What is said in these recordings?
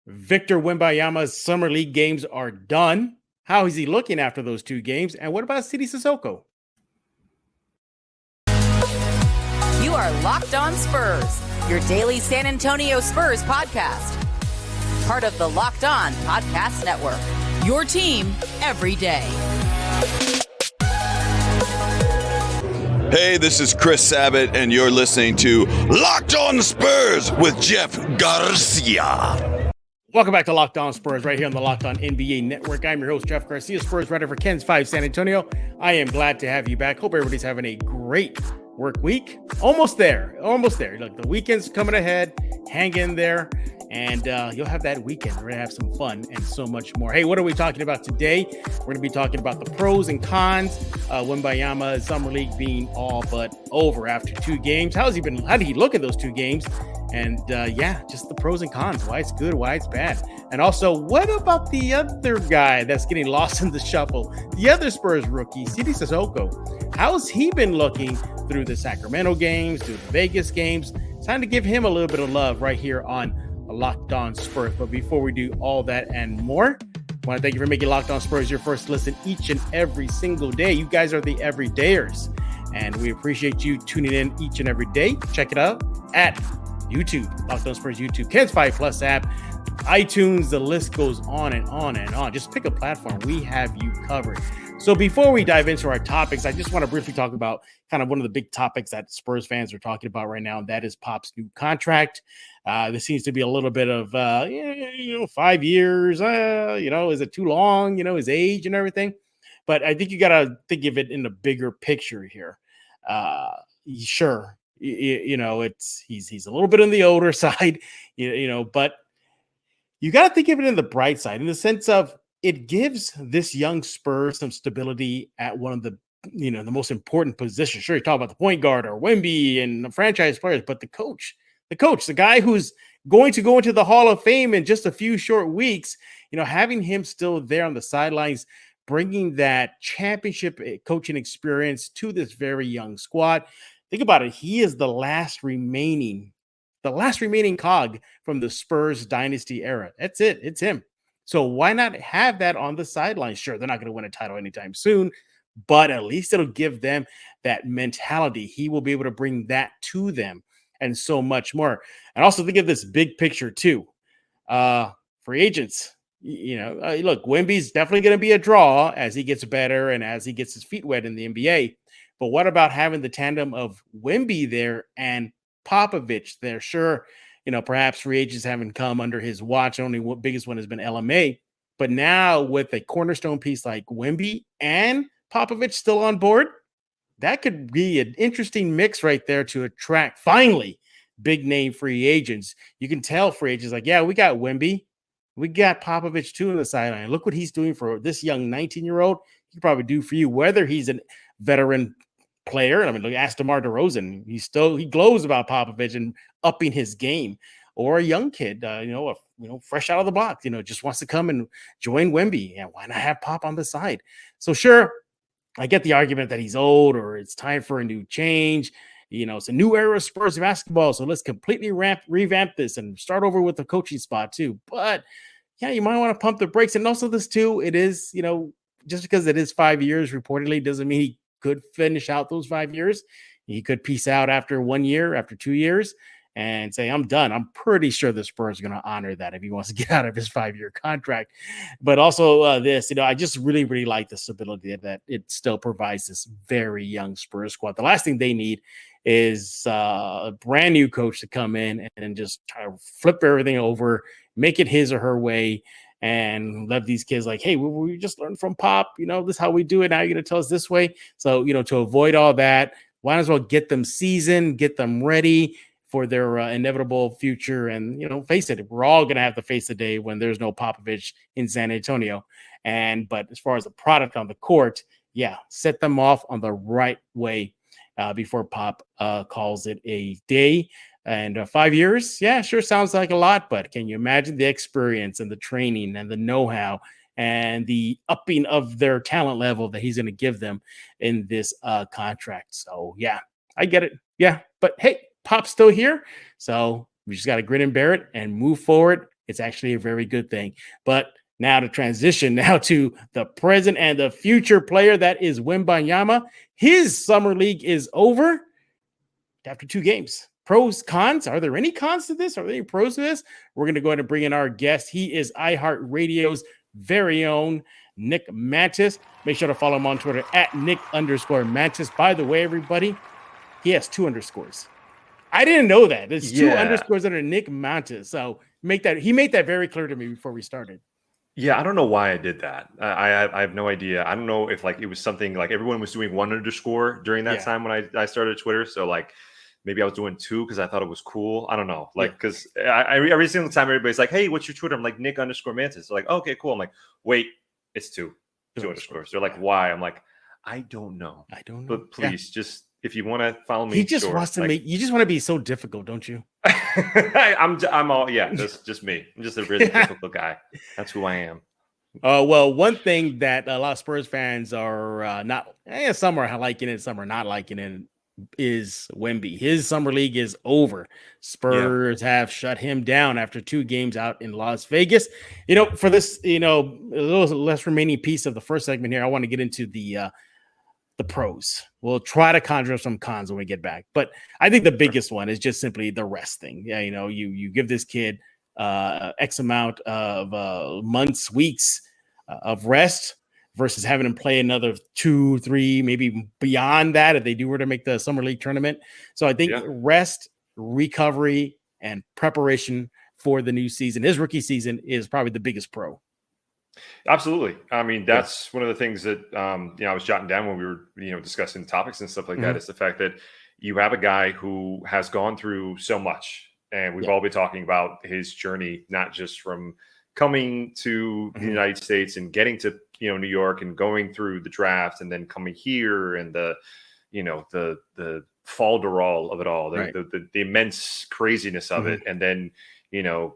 Victor Wembanyama's Summer League games are done. How is he looking after those 2 games? And what about Sidy Cissoko? You are Locked On Spurs, your daily San Antonio Spurs podcast. Part of the Locked On Podcast Network, your team every day. Hey, this is Chris Sabat, and you're listening to Locked On Spurs with Jeff Garcia. Welcome back to Locked On Spurs, right here on the Locked On NBA Network. I'm your host, Jeff Garcia, Spurs writer for Ken's 5 San Antonio. I am glad to have you back. Hope everybody's having a great work week. Almost there. Look, the weekend's coming ahead. Hang in there, and you'll have that weekend. We're going to have some fun and so much more. Hey, what are we talking about today? We're going to be talking about the pros and cons. Wembanyama Summer League being all but over after 2 games. How did he look at those 2 games? And just the pros and cons, why it's good, why it's bad. And also, what about the other guy that's getting lost in the shuffle? The other Spurs rookie, Sidy Cissoko. How's he been looking through the Sacramento games, through the Vegas games? It's time to give him a little bit of love right here on Locked On Spurs. But before we do all that and more, I want to thank you for making Locked On Spurs your first listen each and every single day. You guys are the everydayers, and we appreciate you tuning in each and every day. Check it out at YouTube, Locked On Spurs YouTube, Ken's 5 Plus app, iTunes, the list goes on and on and on. Just pick a platform. We have you covered. So before we dive into our topics, I just want to briefly talk about kind of one of the big topics that Spurs fans are talking about right now, and that is Pop's new contract. There seems to be a little bit of, 5 years, is it too long, his age and everything. But I think you got to think of it in the bigger picture here. Sure. He's a little bit on the older side, but you got to think of it in the bright side, in the sense of it gives this young Spurs some stability at one of the, the most important positions. Sure, you talk about the point guard or Wemby and the franchise players, but the coach, the guy who's going to go into the Hall of Fame in just a few short weeks, having him still there on the sidelines, bringing that championship coaching experience to this very young squad. Think about it. He is the last remaining cog from the Spurs dynasty era. That's it. It's him. So why not have that on the sidelines? Sure, they're not going to win a title anytime soon, but at least it'll give them that mentality. He will be able to bring that to them and so much more. And also think of this big picture too. Free agents. Look, Wemby's definitely going to be a draw as he gets better and as he gets his feet wet in the NBA. But what about having the tandem of Wemby there and Popovich there? Sure, perhaps free agents haven't come under his watch. Only the biggest one has been LMA. But now with a cornerstone piece like Wemby and Popovich still on board, that could be an interesting mix right there to attract, finally, big-name free agents. You can tell free agents like, yeah, we got Wemby. We got Popovich too on the sideline. Look what he's doing for this young 19-year-old. He could probably do for you, whether he's a veteran player. I mean, look, ask DeMar DeRozan. He glows about Popovich and upping his game, or a young kid, fresh out of the block, just wants to come and join Wemby. And why not have Pop on the side? So sure, I get the argument that he's old or it's time for a new change. It's a new era of Spurs basketball, so let's completely revamp this and start over with the coaching spot too. But yeah, you might want to pump the brakes. And also this too, it is, just because it is 5 years reportedly doesn't mean he could finish out those 5 years. He could peace out after 1 year, after 2 years, and say, I'm done. I'm pretty sure the Spurs are going to honor that if he wants to get out of his 5-year contract. But also I just really, really like the stability that it still provides this very young Spurs squad. The last thing they need is a brand new coach to come in and just try to flip everything over, make it his or her way, and let these kids like, hey, we just learned from Pop, this is how we do it. Now you're going to tell us this way. So, to avoid all that, why as well get them seasoned, get them ready for their inevitable future. And, face it, we're all going to have to face the day when there's no Popovich in San Antonio. But as far as the product on the court, yeah, set them off on the right way before Pop calls it a day. And 5 years, yeah, sure sounds like a lot, but can you imagine the experience and the training and the know-how and the upping of their talent level that he's going to give them in this contract? So, yeah, I get it. Yeah, but hey, Pop's still here. So we just got to grin and bear it and move forward It's actually a very good thing. But now to transition now to the present and the future player that is Wembanyama. His summer league is over after 2 games. Pros, cons. Are there any cons to this? Are there any pros to this? We're going to go ahead and bring in our guest. He is iHeart Radio's very own Nick Mantas. Make sure to follow him on Twitter at Nick_Mantas. By the way, everybody, he has 2 underscores. I didn't know that. There's 2 underscores under Nick Mantas. So he made that very clear to me before we started. Yeah, I don't know why I did that. I have no idea. I don't know if like it was something like everyone was doing 1 underscore during that time when I started Twitter. So like maybe I was doing 2 because I thought it was cool. I don't know. Like because every single time everybody's like, "Hey, what's your Twitter?" I'm like Nick_Mantas. They're like, oh, "Okay, cool." I'm like, "Wait, it's 2 underscores." They're like, "Why?" I'm like, "I don't know. But please, just if you want to follow me, he just wants to make. You just want to be so difficult, don't you? I'm all just me. I'm just a really difficult guy. That's who I am. Well, one thing that a lot of Spurs fans are not, some are liking it, some are not liking it, is Wemby. His summer league is over. Spurs have shut him down after 2 games out in Las Vegas. For this, a little less remaining piece of the first segment here, I want to get into the pros. We'll try to conjure up some cons when we get back, but I think the biggest one is just simply the rest thing. Yeah, you give this kid X amount of months, weeks of rest versus having him play another 2, 3, maybe beyond that if they were to make the summer league tournament. So I think rest, recovery, and preparation for the new season, his rookie season, is probably the biggest pro. Absolutely. I mean, that's one of the things that I was jotting down when we were discussing topics and stuff like that, is the fact that you have a guy who has gone through so much, and we've all been talking about his journey, not just from coming to the United States and getting to New York and going through the draft and then coming here and the falderall of it all, the immense craziness of it, and then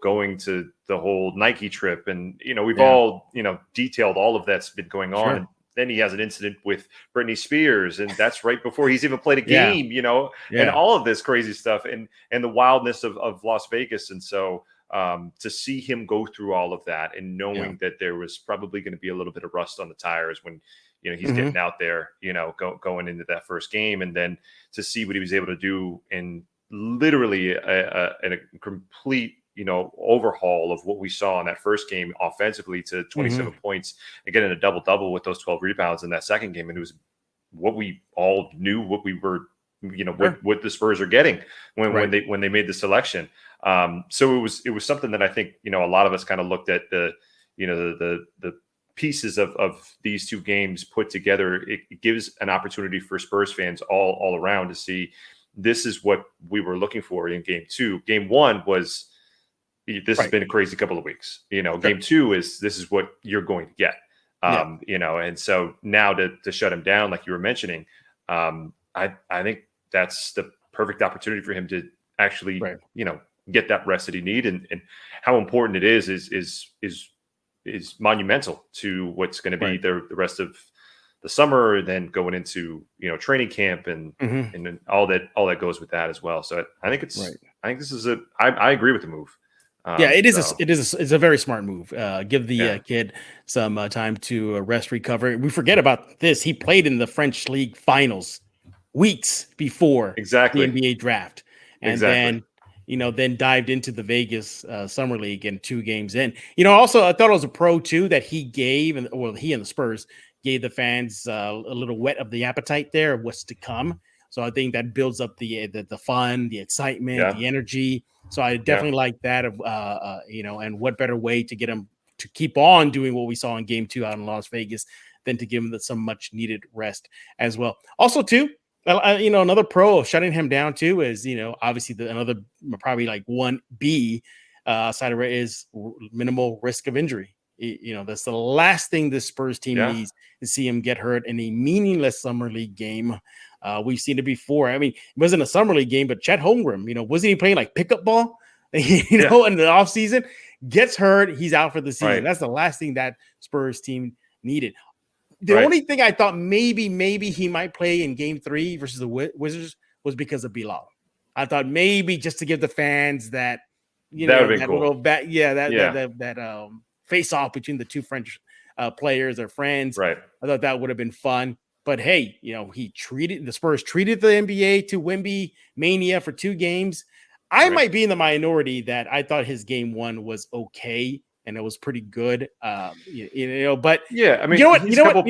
going to the whole Nike trip. And, we've all, detailed all of that's been going on. And then he has an incident with Britney Spears, and that's right before he's even played a game, and all of this crazy stuff and the wildness of Las Vegas. And so to see him go through all of that and knowing that there was probably going to be a little bit of rust on the tires when, he's getting out there, going into that first game, and then to see what he was able to do in literally a complete, overhaul of what we saw in that first game offensively, to 27 points and getting a double-double with those 12 rebounds in that second game. And it was what we all knew, what we were, what the Spurs are getting when they made the selection. So it was something that I think, a lot of us kind of looked at the pieces of these 2 games put together. It gives an opportunity for Spurs fans all around to see this is what we were looking for in game 2. Game 1 was, this has been a crazy couple of weeks. Game 2 is, this is what you're going to get. And so now to shut him down, like you were mentioning, I think that's the perfect opportunity for him to actually, get that rest that he needs, and how important it is monumental to what's going to be the rest of the summer, and then going into training camp and and all that goes with that as well. So I think I think this is I agree with the move. It's a very smart move. Give the kid some time to rest, recover. We forget about this. He played in the French League finals weeks before the NBA draft, and then dived into the Vegas Summer League and 2 games in. Also, I thought it was a pro too that he gave, he and the Spurs gave the fans a little whet of the appetite there of what's to come. So I think that builds up the fun, the excitement, the energy. So I definitely like that and what better way to get him to keep on doing what we saw in game 2 out in Las Vegas than to give him some much needed rest as well. Also too, another pro of shutting him down too is, obviously another probably like 1B side of it is minimal risk of injury. That's the last thing this Spurs team needs, to see him get hurt in a meaningless summer league game. We've seen it before. I mean, it wasn't a summer league game, but Chet Holmgren, wasn't he playing like pickup ball, in the offseason? Gets hurt, he's out for the season. That's the last thing that Spurs team needed. The only thing I thought maybe he might play in game 3 versus the Wizards was because of Bilal. I thought maybe just to give the fans that you That know, would have been that cool. little bat, Yeah. that face off between the two French players or friends. Right. I thought that would have been fun. But hey, you know, the Spurs treated the NBA to Wemby mania for 2 games. I Right. might be in the minority that I thought his game 1 was okay and it was pretty good. But Yeah. I mean, you know what? he's a couple.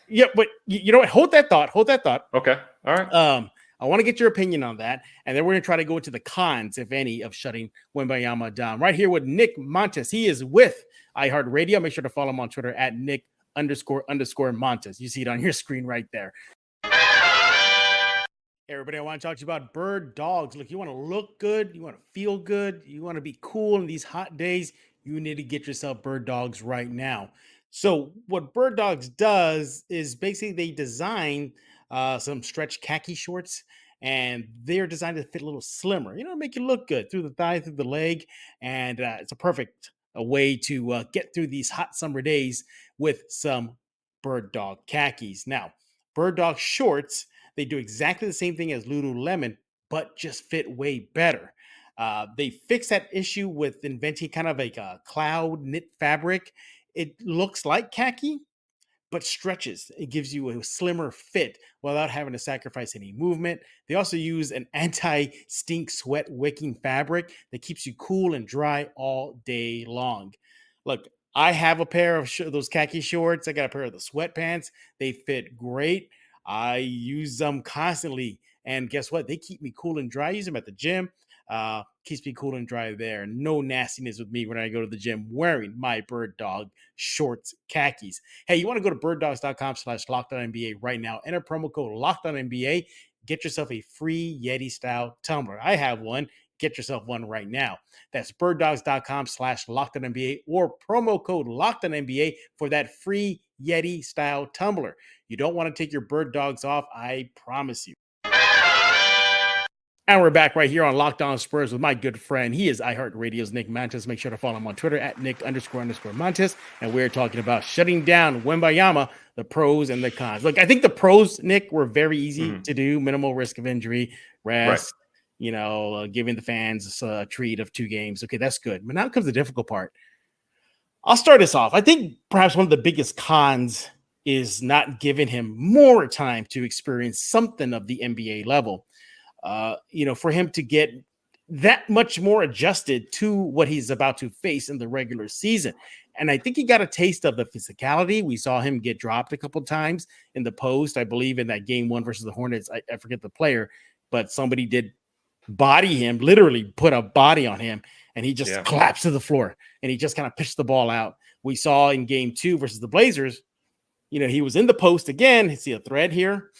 Yeah, but you know what? Hold that thought. Hold that thought. Okay. All right. I want to get your opinion on that. And then we're going to try to go into the cons, if any, of shutting Wembanyama down. Right here with Nick Mantas. He is with iHeart Radio. Make sure to follow him on Twitter at Nick__Mantas. You see it on your screen right there. Hey, everybody, I want to talk to you about Bird Dogs. Look, you want to look good, you want to feel good, you want to be cool in these hot days, you need to get yourself Bird Dogs right now. So what Bird Dogs does is basically they design some stretch khaki shorts, and they're designed to fit a little slimmer, make you look good through the thigh, through the leg, and it's a perfect way to get through these hot summer days with some Bird Dog khakis. Now, Bird Dog shorts, they do exactly the same thing as Lululemon, but just fit way better. They fix that issue with inventing kind of like a cloud knit fabric. It looks like khaki, but stretches. It gives you a slimmer fit without having to sacrifice any movement. They also use an anti-stink sweat wicking fabric that keeps you cool and dry all day long. Look, I have a pair of those khaki shorts. I got a pair of the sweatpants. They fit great. I use them constantly. And guess what? They keep me cool and dry. I use them at the gym. Keeps me cool and dry there. No nastiness with me when I go to the gym wearing my Bird Dog shorts khakis. Hey, you want to go to birddogs.com/LockedOnNBA right now. Enter promo code LockedOnNBA. Get yourself a free Yeti style tumbler. I have one. Get yourself one right now. That's birddogs.com/LockedOnNBA or promo code LockedOnNBA for that free Yeti style tumbler. You don't want to take your Bird Dogs off. I promise you. And we're back right here on Locked On Spurs with my good friend. He is iHeart Radio's Nick Mantas. Make sure to follow him on Twitter at Nick__Mantas. And we're talking about shutting down Wembanyama, the pros and the cons. Look, I think the pros, Nick, were very easy to do. Minimal risk of injury, rest, giving the fans a treat of 2 games. Okay, that's good. But now comes the difficult part. I'll start us off. I think perhaps one of the biggest cons is not giving him more time to experience something of the NBA level. For him to get that much more adjusted to what he's about to face in the regular season. And I think he got a taste of the physicality. We saw him get dropped a couple times in the post. I believe in that game 1 versus the Hornets. I forget the player, but somebody did body him, literally put a body on him, and he just collapsed to the floor, and he just kind of pitched the ball out. We saw in game 2 versus the Blazers, he was in the post again. You see a thread here.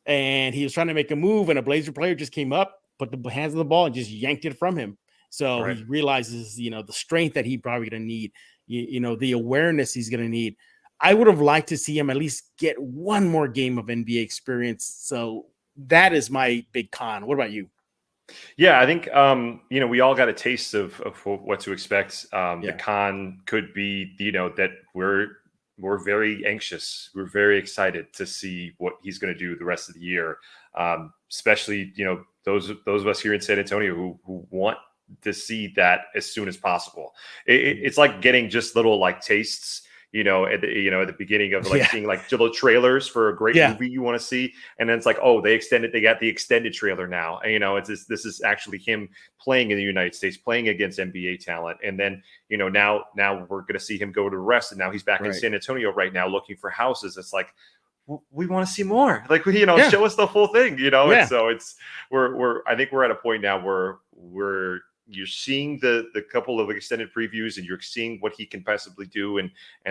And he was trying to make a move, and a Blazer player just came up, put the hands on the ball, and just yanked it from him. So he realizes, the strength that he probably going to need, the awareness he's going to need. I would have liked to see him at least get one more game of NBA experience. So that is my big con. What about you? Yeah, I think, we all got a taste of what to expect. The con could be, that we're very anxious. We're very excited to see what he's going to do the rest of the year. Especially, those of us here in San Antonio who want to see that as soon as possible. It's like getting just little tastes, at the beginning of seeing little trailers for a great movie you want to see. And then it's like, oh, they got the extended trailer now. And, this is actually him playing in the United States, playing against NBA talent. And then, now we're going to see him go to rest. And now he's back in San Antonio right now looking for houses. It's like, we want to see more, show us the full thing, And so I think we're at a point now where you're seeing the couple of extended previews, and you're seeing what he can possibly do, and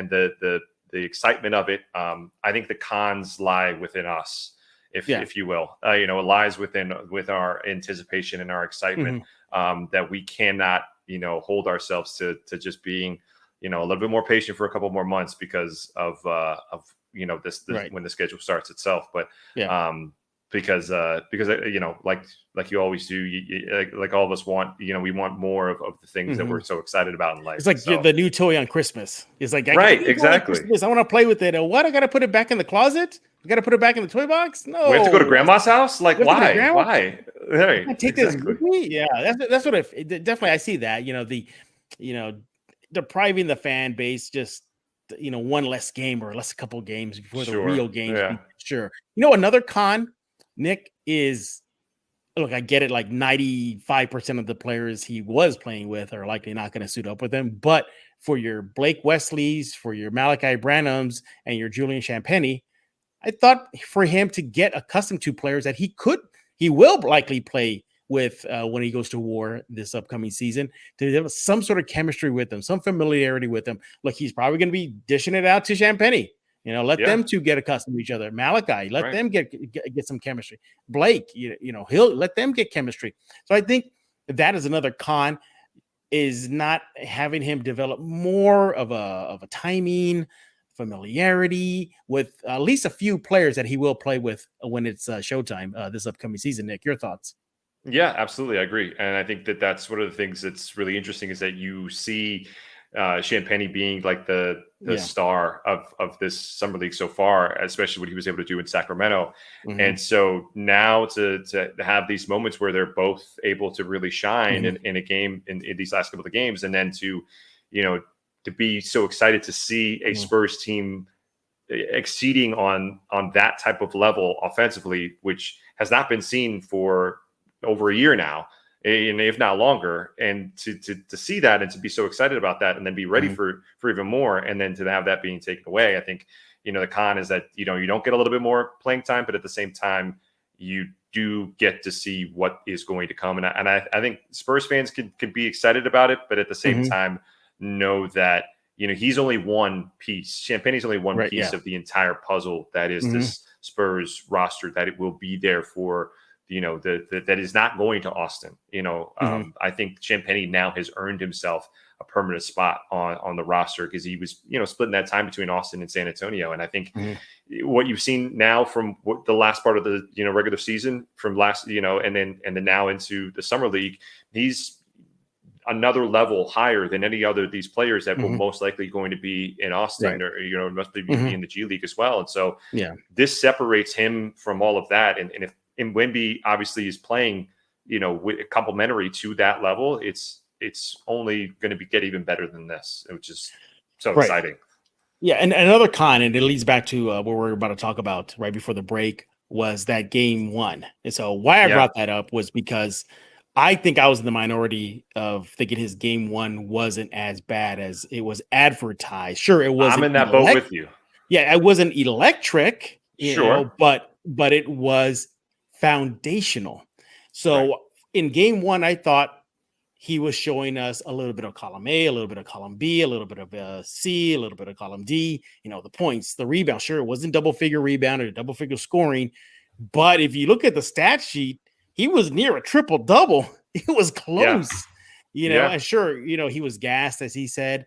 the excitement of it. I think the cons lie within us, if you will. It lies with our anticipation and our excitement, that we cannot hold ourselves to just being a little bit more patient for a couple more months because of this when the schedule starts itself. But because like you always do, like all of us want, we want more of the things that we're so excited about in life. It's like the new toy on Christmas. It's like, right, exactly. I want to play with it. What? I got to put it back in the closet? I got to put it back in the toy box? No. We have to go to grandma's house? Like, why? Why? Right, take this with me? Yeah, that's what definitely I see that. Depriving the fan base just one less game or a couple games before the real games. Yeah. Sure. Another con, Nick, is look, I get it. Like 95% of the players he was playing with are likely not going to suit up with him. But for your Blake Wesleys, for your Malachi Branhams, and your Julian Champagnie, I thought for him to get accustomed to players that he will likely play with when he goes to war this upcoming season, to have some sort of chemistry with them, some familiarity with them. Look, he's probably going to be dishing it out to Champagnie. Let them two get accustomed to each other. Malachi, let them get some chemistry. Blake, he'll let them get chemistry. So I think that is another con, is not having him develop more of a timing, familiarity with at least a few players that he will play with when it's showtime this upcoming season. Nick, your thoughts? Yeah, absolutely. I agree. And I think that's one of the things that's really interesting, is that you see Champagnie being like the star of this summer league so far, especially what he was able to do in Sacramento. Mm-hmm. And so now to have these moments where they're both able to really shine in a game, in these last couple of games, and then to be so excited to see a Spurs team exceeding on that type of level offensively, which has not been seen for over a year now, and if not longer, and to see that and to be so excited about that, and then be ready for even more, and then to have that being taken away, I think the con is that you don't get a little bit more playing time, but at the same time you do get to see what is going to come, and I think Spurs fans could be excited about it, but at the same time know that he's only one piece. Champagnie's only one piece of the entire puzzle that is this Spurs roster, that it will be there for that is not going to Austin. I think Champagnie now has earned himself a permanent spot on the roster, because he was, splitting that time between Austin and San Antonio. And I think what you've seen now from the last part of the, regular season from last, and then now into the summer league, he's another level higher than any other of these players that will most likely going to be in Austin, or, must be in the G League as well. And so this separates him from all of that. And if Wemby obviously is playing, complementary to that level, it's only going to get even better than this, which is so exciting. Yeah, and another con, and it leads back to what we're about to talk about right before the break, was that game one. And so why I brought that up was because I think I was in the minority of thinking his game one wasn't as bad as it was advertised. Sure, it wasn't. I'm in that boat with you. Yeah, it wasn't electric, but it was foundational. So in game one, I thought he was showing us a little bit of column A, a little bit of column B, a little bit of C, a little bit of column D, the points, the rebound. Sure, it wasn't double figure rebound or double figure scoring, but if you look at the stat sheet, he was near a triple double. It was close, and sure, he was gassed, as he said,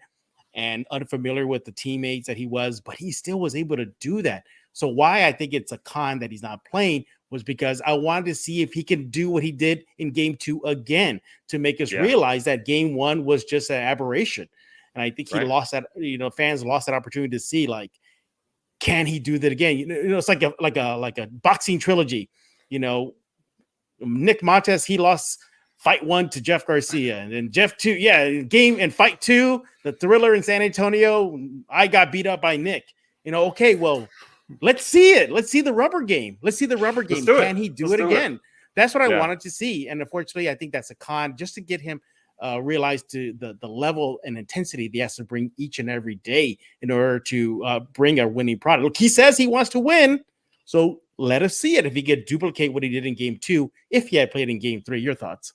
and unfamiliar with the teammates that he was, but he still was able to do that. So why I think it's a con that he's not playing was because I wanted to see if he can do what he did in game two again, to make us realize that game one was just an aberration. And I think he lost that, fans lost that opportunity to see, like, can he do that again? It's like a boxing trilogy. Nick Mantas, he lost fight one to Jeff Garcia, and then Jeff two, game and fight two, the thriller in San Antonio, I got beat up by Nick. Okay, well, let's see it. Let's see the rubber game. Can he do it again? That's what I wanted to see. And unfortunately, I think that's a con, just to get him realize to the level and intensity that he has to bring each and every day in order to bring a winning product. Look, he says he wants to win, so let us see it. If he could duplicate what he did in game two, if he had played in game three. Your thoughts?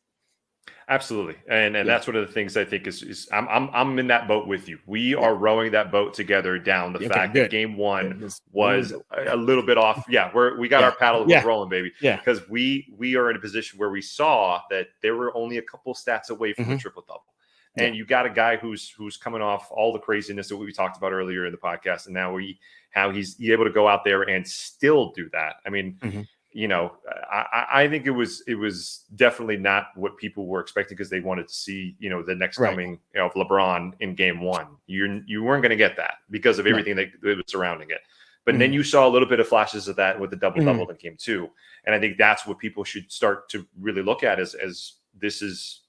Absolutely. And that's one of the things I think is I'm in that boat with you. We are rowing that boat together down. The fact that game one was a little bit off. Yeah, we got our paddle rolling, baby. Yeah. Because we are in a position where we saw that there were only a couple stats away from the triple double. And you got a guy who's coming off all the craziness that we talked about earlier in the podcast, and now how he's able to go out there and still do that. I mean, I think it was definitely not what people were expecting, because they wanted to see, the next coming of LeBron in game one. You weren't going to get that because of everything that was surrounding it. But then you saw a little bit of flashes of that with the double in game two. And I think that's what people should start to really look at as this is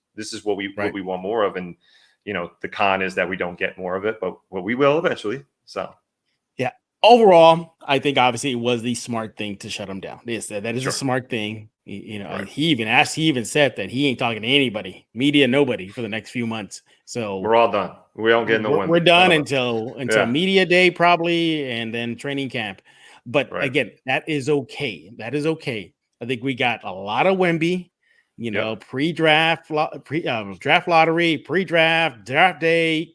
what we want more of. And, the con is that we don't get more of it, but we will eventually. So. Yeah. Overall, I think obviously it was the smart thing to shut him down. Yes, that is a smart thing. Right. He even said that he ain't talking to anybody, media, nobody for the next few months. So we're all done. We don't get no one. We're done until media day probably, and then training camp. But again, that is okay. That is okay. I think we got a lot of Wemby. Pre-draft, draft lottery, pre-draft, draft day,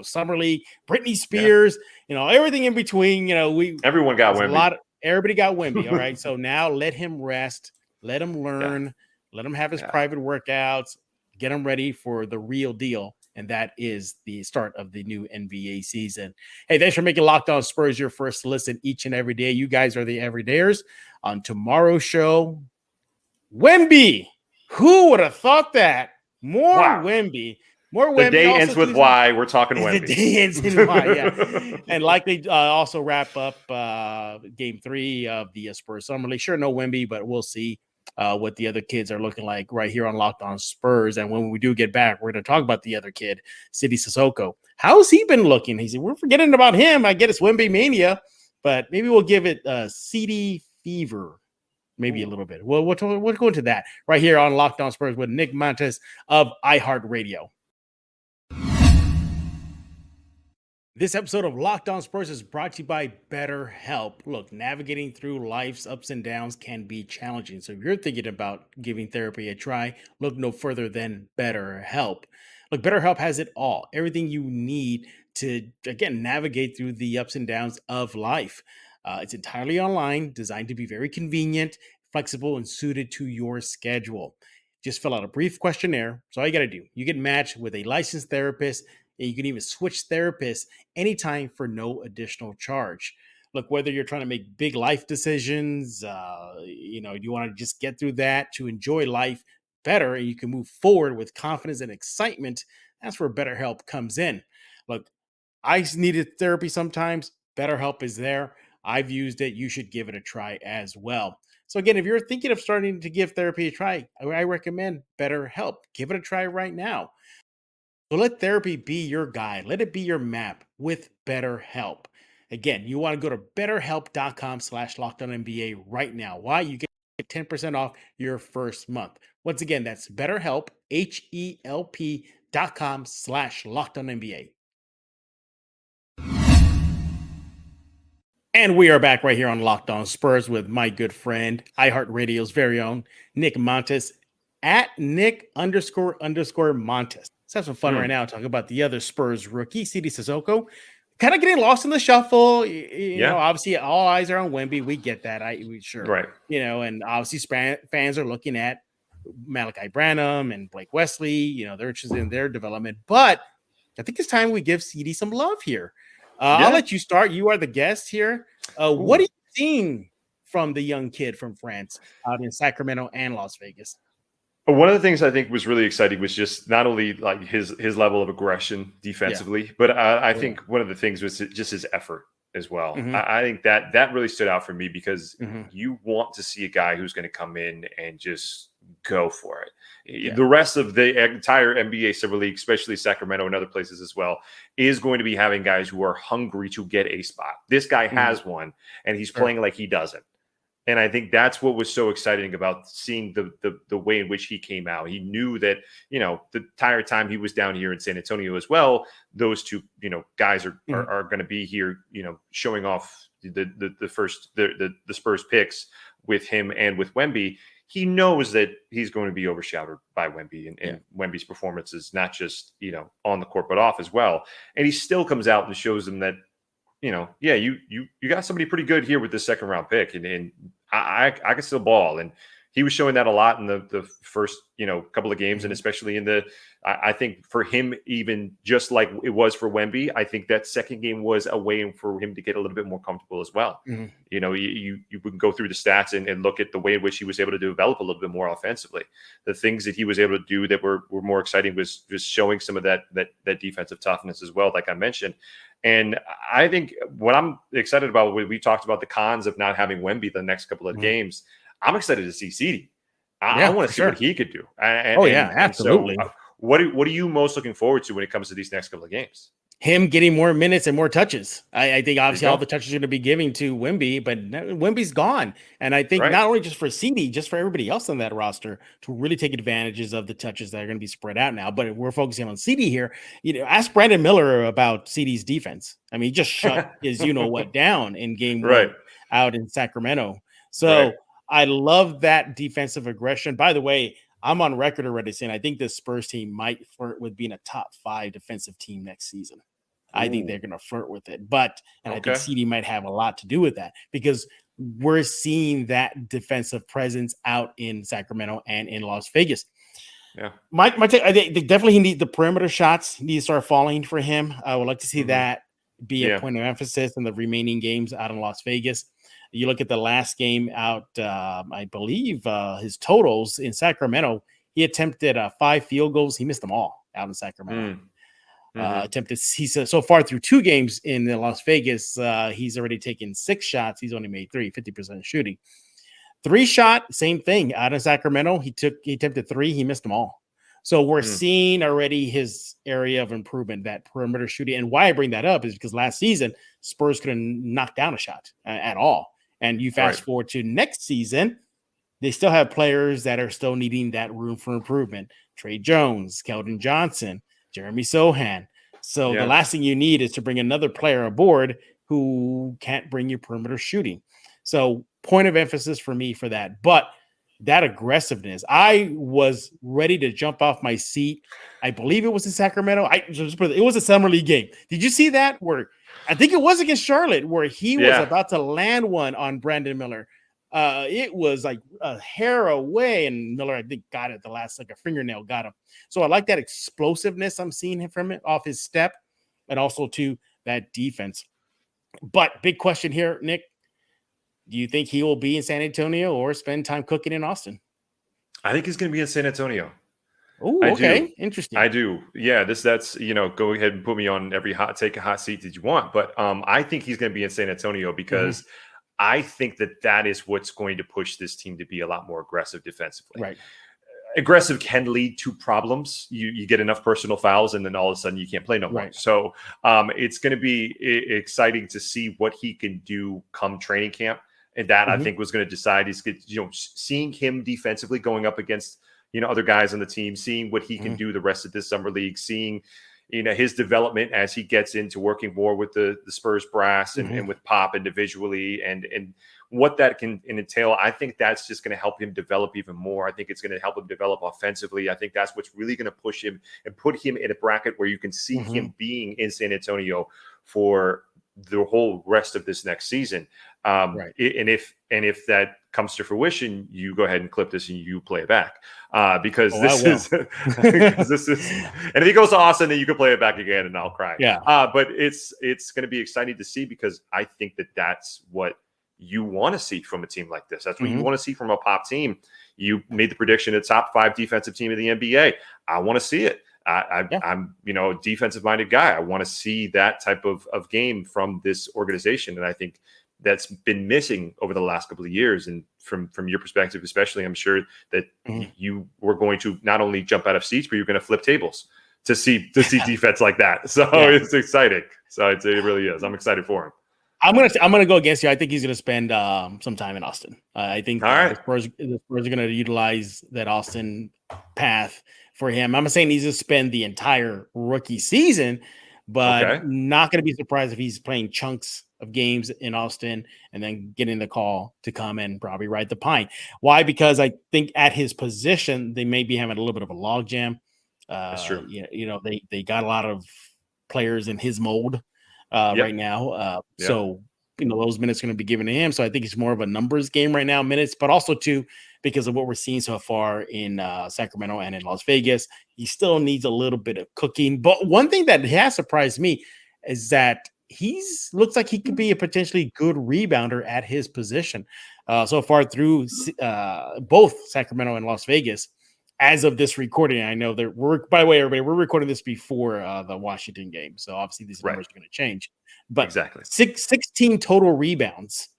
summer league, Britney Spears, everything in between. Everyone got Wemby. Everybody got Wemby. All right. So now let him rest, let him learn, let him have his private workouts, get him ready for the real deal. And that is the start of the new NBA season. Hey, thanks for making Locked On Spurs your first listen each and every day. You guys are the everydayers. On tomorrow's show, Wemby. Who would have thought that? More Wemby. More Wemby. The day ends with why. We're talking Wemby. The day ends in why, yeah. And likely also wrap up game 3 of the Spurs Summer League. Sure, no Wemby, but we'll see what the other kids are looking like right here on Locked On Spurs. And when we do get back, we're going to talk about the other kid, Sidy Cissoko. How's he been looking? We're forgetting about him. I get it's Wemby mania, but maybe we'll give it Sidy fever. Maybe a little bit. Well, we'll go into that right here on Locked On Spurs with Nick Mantas of iHeart Radio. This episode of Locked On Spurs is brought to you by BetterHelp. Look, navigating through life's ups and downs can be challenging. So if you're thinking about giving therapy a try, look no further than BetterHelp. Look, BetterHelp has it all. Everything you need to, again, navigate through the ups and downs of life. It's entirely online, designed to be very convenient, flexible, and suited to your schedule. Just fill out a brief questionnaire. So all you got to do, you get matched with a licensed therapist, and you can even switch therapists anytime for no additional charge. Look, whether you're trying to make big life decisions, you want to just get through that to enjoy life better, and you can move forward with confidence and excitement, that's where BetterHelp comes in. Look, I needed therapy sometimes. BetterHelp is there. I've used it. You should give it a try as well. So again, if you're thinking of starting to give therapy a try, I recommend BetterHelp. Give it a try right now. So let therapy be your guide. Let it be your map with BetterHelp. Again, you want to go to betterhelp.com/LockedOnNBA right now. Why? You get 10% off your first month. Once again, that's BetterHelp, HELP.com/LockedOnNBA. And we are back right here on Locked On Spurs with my good friend, iHeart Radio's very own Nick Mantas at Nick__Mantas. Let's have some fun right now talking about the other Spurs rookie, Sidy Cissoko. Kind of getting lost in the shuffle. You know, obviously all eyes are on Wemby. We get that. Sure. Right. And obviously fans are looking at Malachi Branham and Blake Wesley. They're interested in their development. But I think it's time we give Sidy some love here. I'll let you start. You are the guest here. What are you seeing from the young kid from France out in Sacramento and Las Vegas? One of the things I think was really exciting was just not only like his level of aggression defensively, but I think one of the things was just his effort as well. I think that really stood out for me because you want to see a guy who's going to come in and just go for it. The rest of the entire NBA Summer League, especially Sacramento and other places as well, is going to be having guys who are hungry to get a spot. This guy has one, and he's playing like he doesn't. And I think that's what was so exciting about seeing the way in which he came out. He knew that, the entire time he was down here in San Antonio as well, those two, guys are going to be here, showing off the Spurs picks with him and with Wemby. He knows that he's going to be overshadowed by Wemby and Wemby's performances, not just, on the court, but off as well. And he still comes out and shows them that, you got somebody pretty good here with this second round pick. And I can still ball. And, he was showing that a lot in the first, couple of games, and especially I think for him, even just like it was for Wemby, I think that second game was a way for him to get a little bit more comfortable as well. You can go through the stats and look at the way in which he was able to develop a little bit more offensively. The things that he was able to do that were more exciting was just showing some of that defensive toughness as well, like I mentioned. And I think what I'm excited about, we talked about the cons of not having Wemby the next couple of games. I'm excited to see Sidy. I want to see what he could do. Absolutely. And so, what are you most looking forward to when it comes to these next couple of games? Him getting more minutes and more touches. I think obviously all the touches are going to be giving to Wemby, but Wemby's gone. And I think not only just for Sidy, just for everybody else on that roster to really take advantages of the touches that are going to be spread out now. But we're focusing on Sidy here. Ask Brandon Miller about Sidy's defense. I mean, he just shut his what down in game one out in Sacramento. So I love that defensive aggression. By the way, I'm on record already saying I think this Spurs team might flirt with being a top 5 defensive team next season. I think they're going to flirt with it. I think Sidy might have a lot to do with that because we're seeing that defensive presence out in Sacramento and in Las Vegas. Yeah. My take, I think definitely he needs the perimeter shots need to start falling for him. I would like to see that be a point of emphasis in the remaining games out in Las Vegas. You look at the last game out, I believe his totals in Sacramento, he attempted 5 field goals. He missed them all out in Sacramento. He's so far through 2 games in Las Vegas, he's already taken 6 shots. He's only made 3, 50% shooting. 3-shot, same thing out in Sacramento. He attempted 3, he missed them all. So we're seeing already his area of improvement, that perimeter shooting. And why I bring that up is because last season, Spurs couldn't knock down a shot at all. And you fast forward to next season, they still have players that are still needing that room for improvement. Trey Jones, Keldon Johnson, Jeremy Sohan. So the last thing you need is to bring another player aboard who can't bring you perimeter shooting. So point of emphasis for me for that. But that aggressiveness, I was ready to jump off my seat. I believe it was in Sacramento. It was a Summer League game. Did you see that? Where I think it was against Charlotte, where he was about to land one on Brandon Miller. It was like a hair away, and Miller, I think, got it the last, like a fingernail got him. So I like that explosiveness I'm seeing from it off his step, and also to that defense. But big question here, Nick. Do you think he will be in San Antonio or spend time cooking in Austin? I think he's going to be in San Antonio. Oh, okay. Interesting. I do. Yeah, that's, go ahead and put me on take a hot seat that you want. But I think he's going to be in San Antonio because I think that is what's going to push this team to be a lot more aggressive defensively. Right. Aggressive can lead to problems. You get enough personal fouls, and then all of a sudden you can't play no more. So it's going to be exciting to see what he can do come training camp. And that I think was going to decide seeing him defensively going up against, other guys on the team, seeing what he can do the rest of this summer league, seeing, his development as he gets into working more with the Spurs brass and with Pop individually and what that can entail. I think that's just going to help him develop even more. I think it's going to help him develop offensively. I think that's what's really going to push him and put him in a bracket where you can see him being in San Antonio for the whole rest of this next season. And if that comes to fruition, you go ahead and clip this and you play it back because this is, and if he goes to Austin, then you can play it back again and I'll cry. But it's going to be exciting to see because I think that's what you want to see from a team like this. That's what you want to see from a Pop team. You made the prediction, a top 5 defensive team in the NBA. I want to see it. I'm a defensive minded guy. I want to see that type of game from this organization. And I think that's been missing over the last couple of years. And from your perspective, especially, I'm sure that you were going to not only jump out of seats, but you're going to flip tables to see defense like that. So it's exciting. So it really is. I'm excited for him. I'm gonna go against you. I think he's gonna spend some time in Austin. I think the Spurs are gonna utilize that Austin path for him. I'm not saying he's gonna spend the entire rookie season, but not gonna be surprised if he's playing chunks of games in Austin and then getting the call to come and probably ride the pine. Why? Because I think at his position they may be having a little bit of a logjam. That's true. They got a lot of players in his mold right now. So those minutes are going to be given to him. So I think it's more of a numbers game right now, minutes, but also too, because of what we're seeing so far in Sacramento and in Las Vegas, he still needs a little bit of cooking. But one thing that has surprised me is that looks like he could be a potentially good rebounder at his position. So far through both Sacramento and Las Vegas, as of this recording, I know that by the way, everybody, we're recording this before the Washington game. So obviously these numbers are going to change, but exactly 16 total rebounds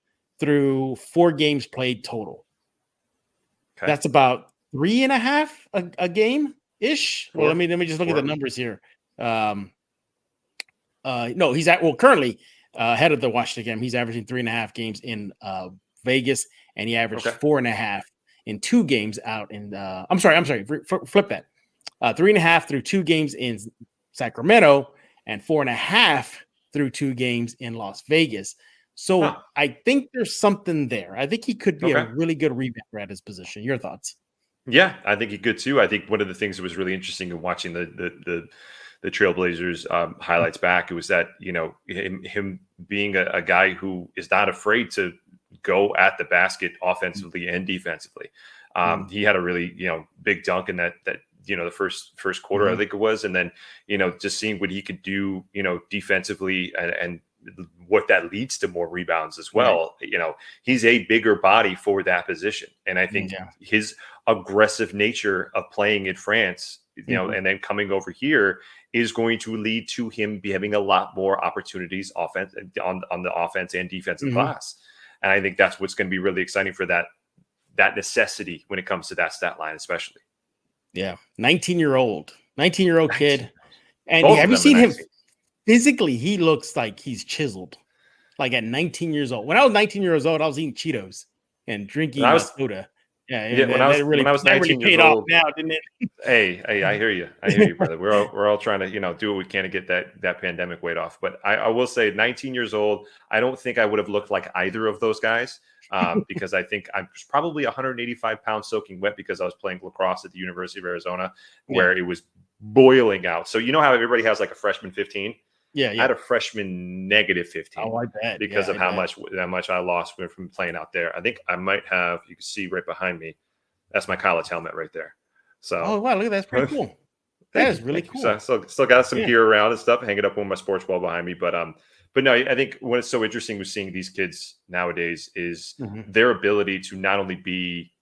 through 4 games played total. Okay. That's about 3.5 a game ish. Well, let me just look at the numbers here. No, he's currently ahead of the Washington game. He's averaging 3.5 games in Vegas, and he averaged 4.5 in 2 games out in I'm sorry, flip that. 3.5 through 2 games in Sacramento and 4.5 through 2 games in Las Vegas. So I think there's something there. I think he could be a really good rebounder at his position. Your thoughts? Yeah, I think he could too. I think one of the things that was really interesting in watching the Trailblazers highlights back, it was that, him being a guy who is not afraid to go at the basket offensively and defensively. He had a really, big dunk in that the first quarter, I think it was. And then, just seeing what he could do, defensively and what that leads to more rebounds as well. Right. He's a bigger body for that position. And I think his aggressive nature of playing in France, and then coming over here is going to lead to him having a lot more opportunities on the offense and defensive glass. And I think that's what's going to be really exciting for that necessity when it comes to that stat line, especially. Yeah. 19-year-old kid. And have you seen him physically? He looks like he's chiseled, like at 19 years old. When I was 19 years old, I was eating Cheetos and drinking soda. Yeah, when I was 19 years old, now, didn't it? Hey, I hear you, brother. We're all trying to, do what we can to get that pandemic weight off. But I will say, 19 years old, I don't think I would have looked like either of those guys, because I think I was probably 185 pounds soaking wet because I was playing lacrosse at the University of Arizona, where it was boiling out. So you know how everybody has like a freshman 15. Yeah. I had a freshman negative 15. Oh, I bet. Because of how much I lost from playing out there. I think I might have, you can see right behind me, that's my college helmet right there. So, oh wow, look at that. That's pretty cool. That is really cool. So still got some gear around and stuff, hanging up on my sports wall behind me. But no, I think what is so interesting with seeing these kids nowadays is their ability to not only be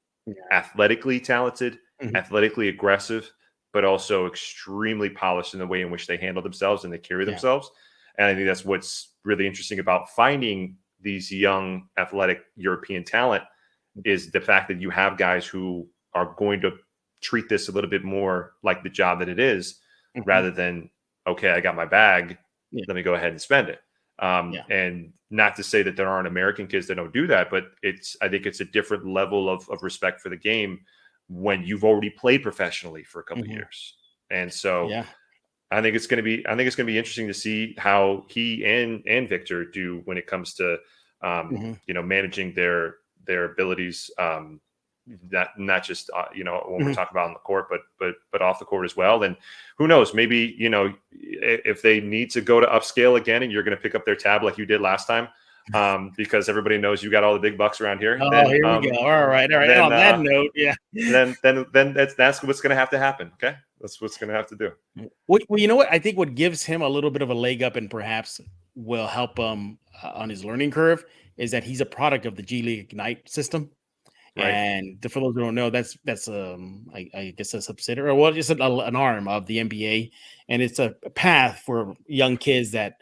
athletically talented, athletically aggressive, but also extremely polished in the way in which they handle themselves and they carry themselves. And I think that's what's really interesting about finding these young athletic European talent is the fact that you have guys who are going to treat this a little bit more like the job that it is, rather than, okay, I got my bag, let me go ahead and spend it. And not to say that there aren't American kids that don't do that, but I think it's a different level of respect for the game when you've already played professionally for a couple of years. And so I think it's going to be interesting to see how he and Victor do when it comes to, managing their abilities, not just, when we're talking about on the court, but off the court as well. And who knows, maybe, if they need to go to upscale again and you're going to pick up their tab like you did last time, because everybody knows you got all the big bucks around here. Oh, then, here we go. All right. Then, on that note, then that's what's going to have to happen. Okay, that's what's going to have to do. Well, you know what? I think what gives him a little bit of a leg up and perhaps will help him on his learning curve is that he's a product of the G League Ignite system. Right. And for those who don't know, that's I guess a subsidiary, or just an arm of the NBA, and it's a path for young kids that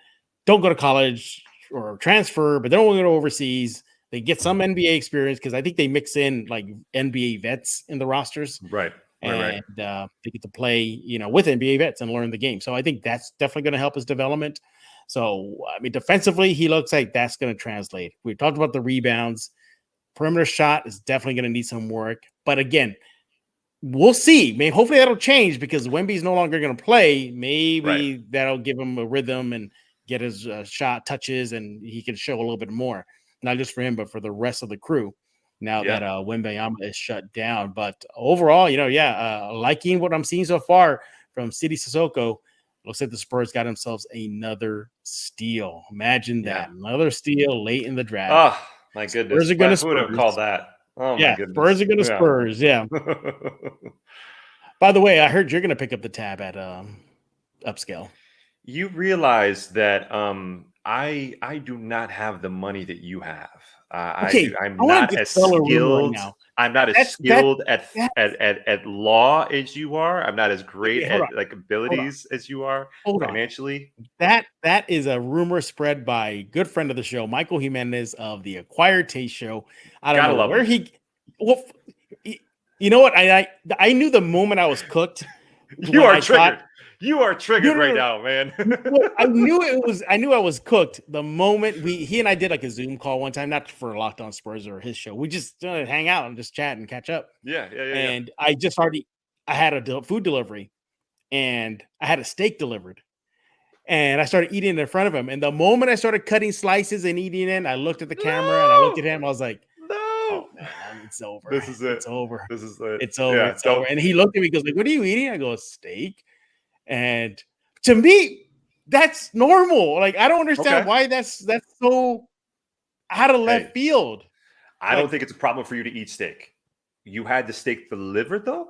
don't go to college or transfer, but they don't want to go overseas. They get some NBA experience because I think they mix in like NBA vets in the rosters, right? They get to play, with NBA vets and learn the game. So I think that's definitely going to help his development. So I mean, defensively, he looks like that's going to translate. We talked about the rebounds. Perimeter shot is definitely going to need some work. But again, we'll see. Maybe hopefully that'll change because Wemby's no longer going to play. Maybe that'll give him a rhythm and get his shot touches, and he can show a little bit more, not just for him, but for the rest of the crew now that Wembanyama is shut down. But overall, liking what I'm seeing so far from Sidy Cissoko. Looks like the Spurs got themselves another steal. Imagine that. Another steal late in the draft. Oh, my goodness. Spurs are going to Who would have called that? Oh, my goodness. Spurs are going to Spurs. Yeah. By the way, I heard you're going to pick up the tab at Upscale. You realize that I do not have the money that you have. I'm not as skilled. Right I'm not as skilled at law as you are. I'm not as great at like abilities as you are financially. That is a rumor spread by a good friend of the show, Michael Jimenez of the Acquired Taste Show. I don't know where he. Well, you know what? I knew the moment I was cooked. You are triggered. You are triggered right now, man. I knew I was cooked the moment he and I did like a Zoom call one time, not for Locked On Spurs or his show. We just hang out and just chat and catch up. Yeah. And I had a food delivery, and I had a steak delivered, and I started eating it in front of him. And the moment I started cutting slices and eating it, I looked at the camera and I looked at him. I was like, "Oh man, it's over. This is it. It's over. This is it. It's over. It's over." And he looked at me, goes like, "What are you eating?" I go, "Steak." And to me, that's normal. Like, I don't understand why that's so out of left field. I don't think it's a problem for you to eat steak. You had the steak delivered, though?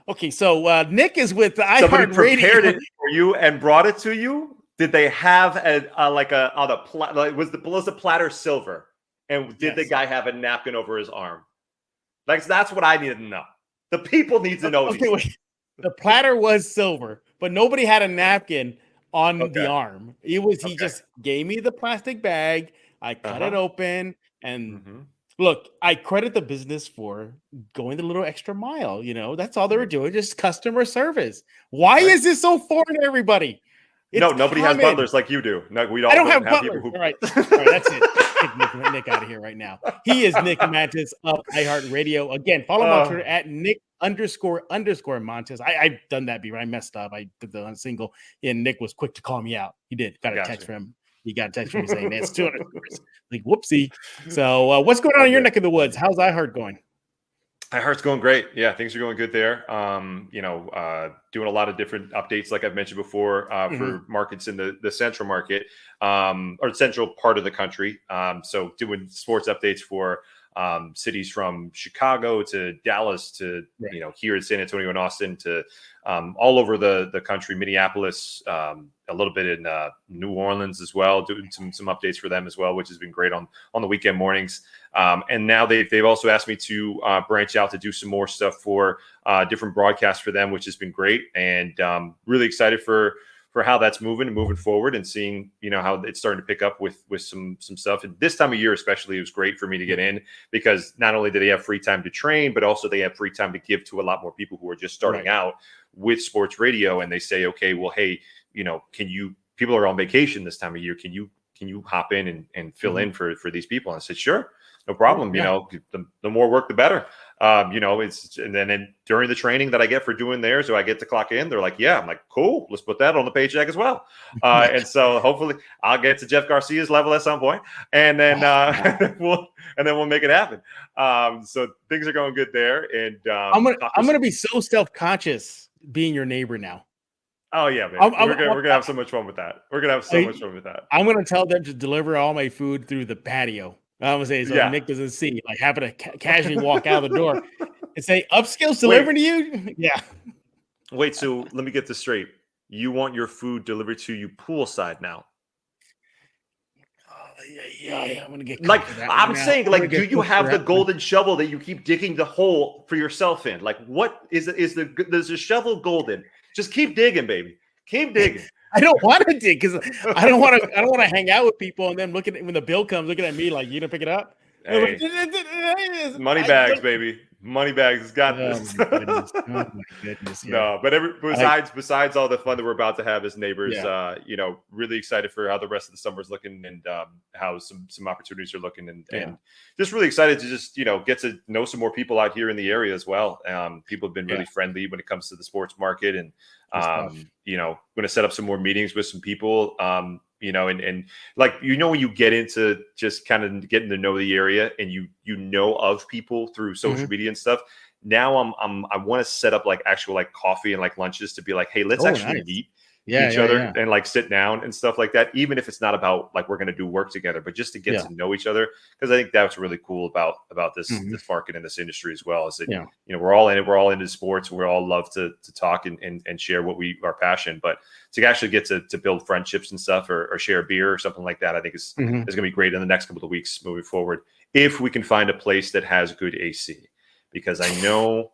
Okay, so Nick is with the iHeart Radio. Somebody prepared it for you and brought it to you? Did they have was the platter silver? And did the guy have a napkin over his arm? Like, that's what I needed to know. The people need to know. Okay, wait. The platter was silver, but nobody had a napkin on the arm. He just gave me the plastic bag. I cut it open, and look, I credit the business for going the little extra mile. You know, that's all they were doing, just customer service. Why is this so foreign to everybody? Nobody has butlers like you do. No, I don't have butlers. People who... All right, that's it. Get Nick out of here right now. He is Nick Mantas of iHeart Radio. Again, follow him on Twitter at Nick__Mantas. I've done that before. I messed up. I did the single, and Nick was quick to call me out. He did. Got a text from him. He got a text from me saying it's 200. Like, whoopsie. So what's going on in your neck of the woods? How's iHeart going? iHeart's going great. Yeah, things are going good there. Doing a lot of different updates, like I've mentioned before, for markets in the central market or central part of the country. So doing sports updates for cities from Chicago to Dallas to here in San Antonio and Austin to all over the country, Minneapolis, a little bit in New Orleans as well, doing some updates for them as well, which has been great on the weekend mornings. And now they've also asked me to branch out to do some more stuff for different broadcasts for them, which has been great, and really excited for how that's moving forward and seeing, how it's starting to pick up with some stuff. And this time of year, especially, it was great for me to get in because not only do they have free time to train, but also they have free time to give to a lot more people who are just starting out with sports radio. And they say, okay, well, hey, people are on vacation this time of year. Can you hop in and fill in for these people? And I said, sure, no problem. The more work, the better. And then during the training that I get for doing there, so I get to clock in. They're like, yeah. I'm like, cool. Let's put that on the paycheck as well. And so hopefully I'll get to Jeff Garcia's level at some point, and then we'll make it happen. So things are going good there. And I'm gonna be so self-conscious being your neighbor now. Oh yeah, man. We're gonna have so much fun with that. I'm gonna tell them to deliver all my food through the patio. I'm gonna say so Nick doesn't see, like having to casually walk out the door and say, "Upscale's delivering to you." Yeah. Wait. So let me get this straight. You want your food delivered to you poolside now? Yeah. I'm gonna get I'm saying, like, do you have the golden shovel that you keep digging the hole for yourself in? Like, what is the shovel golden? Just keep digging, baby. Keep digging. I don't want to dig because I don't want to hang out with people and then when the bill comes, looking at me like, you didn't pick it up. Hey, money bags, baby. Money bags has got this. Oh my goodness. Yeah. No, but besides all the fun that we're about to have as neighbors, really excited for how the rest of the summer is looking and how some opportunities are looking and just really excited to just, get to know some more people out here in the area as well. People have been really friendly when it comes to the sports market, and going to set up some more meetings with some people, and like, when you get into just kind of getting to know the area and you know of people through social media and stuff, now I want to set up like actual like coffee and like lunches to be like, hey, let's actually meet each other and like sit down and stuff like that, even if it's not about like we're going to do work together, but just to get to know each other. Because I think that's really cool about this market and this industry as well, is that you know, we're all in it, we're all into sports, we all love to talk and share what we are passionate, but to actually get to build friendships and stuff, or share a beer or something like that, I think is going to be great in the next couple of weeks moving forward, if we can find a place that has good AC, because I know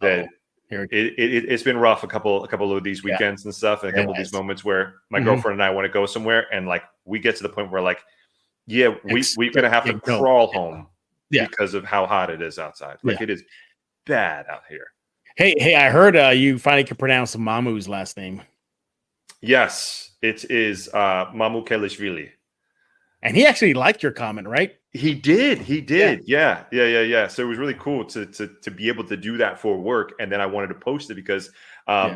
that it's been rough a couple of these weekends and stuff, and a couple of these moments where my girlfriend and I want to go somewhere, and like we get to the point where like, we're gonna have to crawl home because of how hot it is outside. Like it is bad out here. Hey, I heard you finally can pronounce Mamu's last name. Yes, it is Mamu Kelishvili. And he actually liked your comment, right? He did. Yeah. So it was really cool to be able to do that for work. And then I wanted to post it because,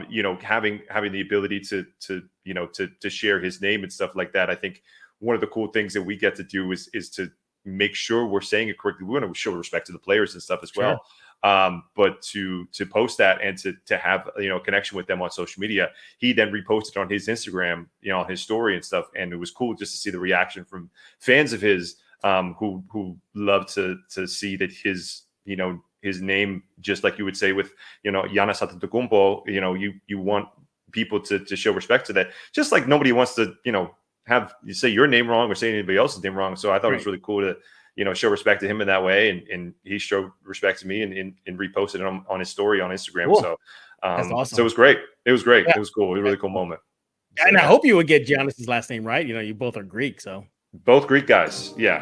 you know, having the ability to share his name and stuff like that. I think one of the cool things that we get to do is to make sure we're saying it correctly. We want to show respect to the players and stuff as well. But to post that and to have, you know, connection with them on social media, he then reposted on his Instagram, you know, his story and stuff. And it was cool just to see the reaction from fans of his, who love to see that his, you know, his name, just like you would say with, you know, Giannis Antetokounmpo, you know, you want people to show respect to that, just like nobody wants to, you know, have you say your name wrong or say anybody else's name wrong. So I thought it was really cool to, you know, show respect to him in that way, and he showed respect to me and reposted it on his story on Instagram. Cool. So that's awesome. So it was great. It was great. It was cool. It was a really cool moment. And I hope you would get Giannis's last name right. You know, you both are Greek, so both Greek guys. Yeah.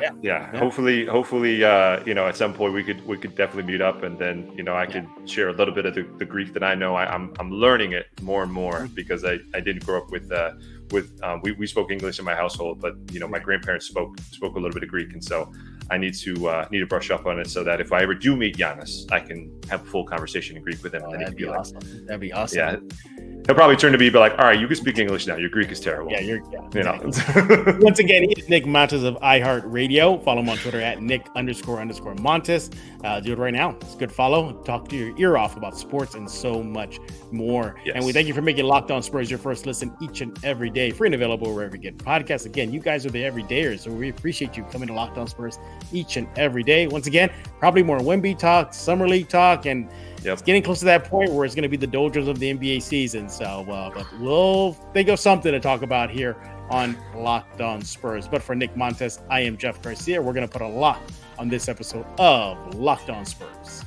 Hopefully, you know, at some point we could definitely meet up, and then, you know, I could share a little bit of the Greek that I know. I'm learning it more and more because I didn't grow up with we spoke English in my household, but you know, my grandparents spoke a little bit of Greek, and so I need to brush up on it so that if I ever do meet Giannis, I can have a full conversation in Greek with him. And then that'd be awesome. That'd be awesome. Yeah. He'll probably turn to me and be like, all right, you can speak English now. Your Greek is terrible. Yeah, you know. Once again, he's Nick Mantas of iHeart Radio. Follow him on Twitter at Nick__Mantas. Do it right now. It's a good follow. Talk to your ear off about sports and so much more. Yes. And we thank you for making Locked On Spurs your first listen each and every day. Free and available wherever you get podcasts. Again, you guys are the everydayers, so we appreciate you coming to Locked On Spurs each and every day. Once again, probably more Wemby talk, Summer League talk, and it's getting close to that point where it's going to be the doldrums of the NBA season. So, but we'll think of something to talk about here on Locked On Spurs. But for Nick Mantas, I am Jeff Garcia. We're going to put a lock on this episode of Locked On Spurs.